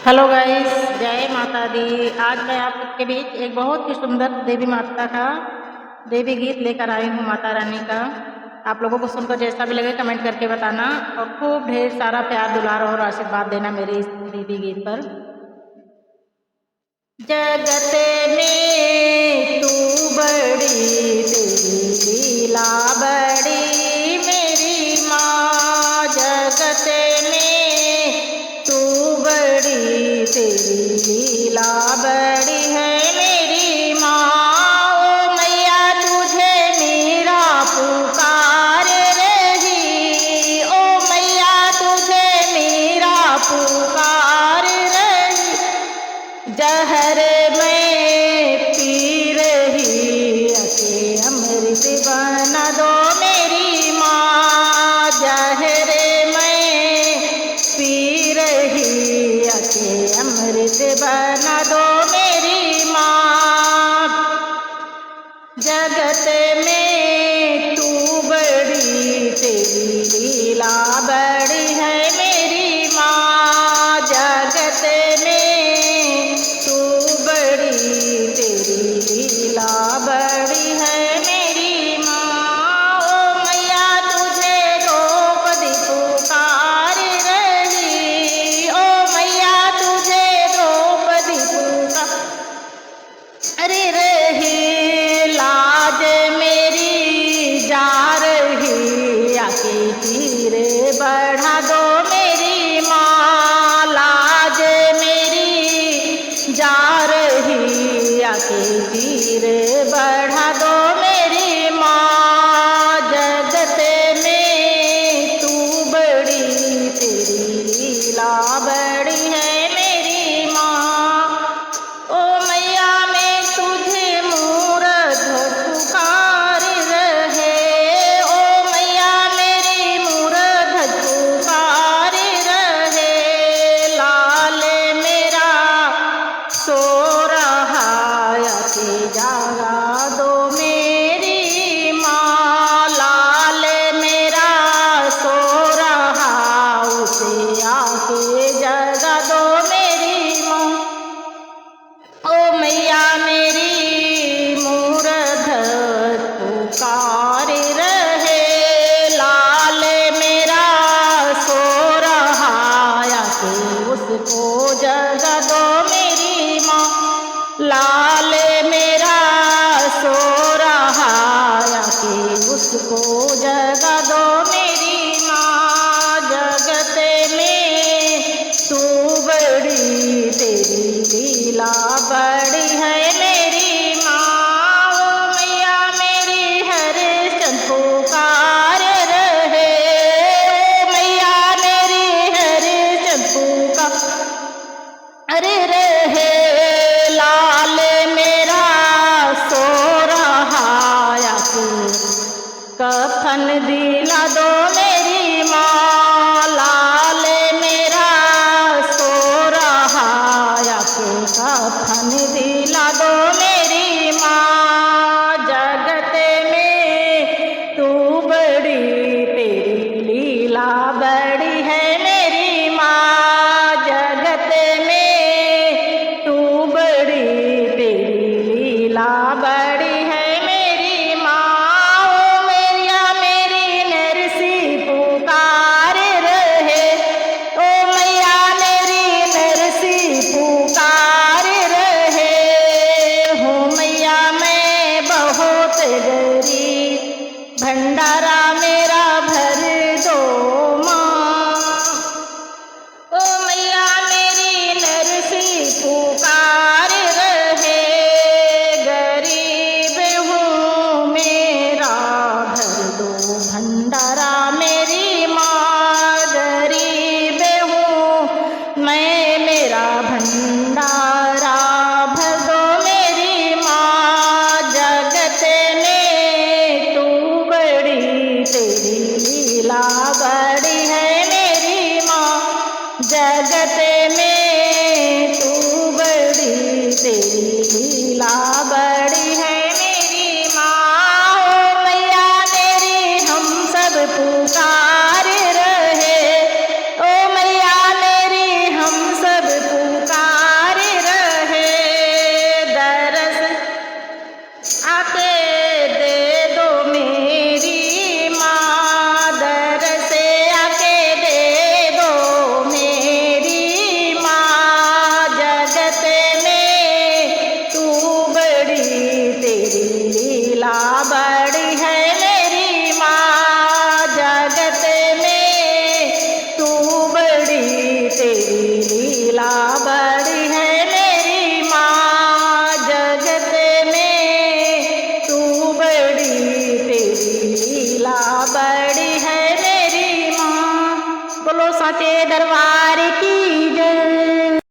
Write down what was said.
Hello guys, जय माता दी। आज मैं आप सबके बीच एक बहुत ही सुंदर देवी माता का देवी गीत लेकर आई हूँ, माता रानी का। आप लोगों को सुनकर जैसा भी लगे कमेंट करके बताना और खूब ढेर सारा प्यार दुलार और आशीर्वाद देना मेरे इस देवी गीत पर। जगत में तू बड़ी, तेरी लीला बड़ी मेरी माँ। जगत में तू बड़ी, तेरी लीला बड़ी है मेरी माँ। ओ मैया तुझे मेरा पुकार रही, ओ मैया तुझे मेरा पुकार रही। जहर में पी रही अके अमृत बना दो मेरी माँ। जहर में पी रही अके अमृत बना दो मेरी माँ। जगत में तू बड़ी, तेरी लीला बड़ी है मेरी माँ। जगत में तू बड़ी, तेरी लीला बड़ी है मेरी माँ। ओ मैया तुझे द्रौपदी पुकार रही, ओ मैया तुझे द्रौपदी पुकार रही। लाज मेरी जा रही आके तीर बढ़ा दो मेरी माँ। लाज मेरी जा रही आके तीर बढ़ा दो मेरी माँ। जगत में तू बड़ी, तेरी लीला बड़ी है मेरी माँ। ओ मैया मैं तुझे मूरत पुकार रहे, ओ मैया मेरी मूरत पुकार रहे। लाल मेरा सो रहा आके जागा दो मेरी माँ। लाल मेरा सो रहा उसे आके जगा दो मेरी माँ। ओ मैया मेरी मूरत पुकार रहे। लाल मेरा सो रहा आके उसको जगा दो मेरी माँ। लाल मेरा सो रहा आके उसको जगा दो मेरी माँ। जगत में तू बड़ी, तेरी लीला बड़ी है मेरी माँ। ओ मैया मेरी हर चंद पुकार रहे, ओ मैया मेरी हर चंद पुकार रहे। लाल मेरा सो रहा आके कफन दिला दो मेरी माँ। लाल मेरा सो रहा आके कफन दिला दो मेरी माँ। जगत में तू बड़ी, तेरी लीला बड़ी है मेरी माँ। जगत में तू बड़ी, तेरी लीला बड़ी है मेरी माँ। ओ मैया मेरी नरसी पुकार रहे, ओ मैया मेरी नरसी पुकार रहे। हो मैया मैं बहुत गरीब, भंडारा मेरा भर दो माँ। ओ मैया मेरी नरसी पुकार रहे। गरीब हूँ मेरा भर दो भंडारा मेरी माँ। गरीब हूँ मैं मेरा भंडारा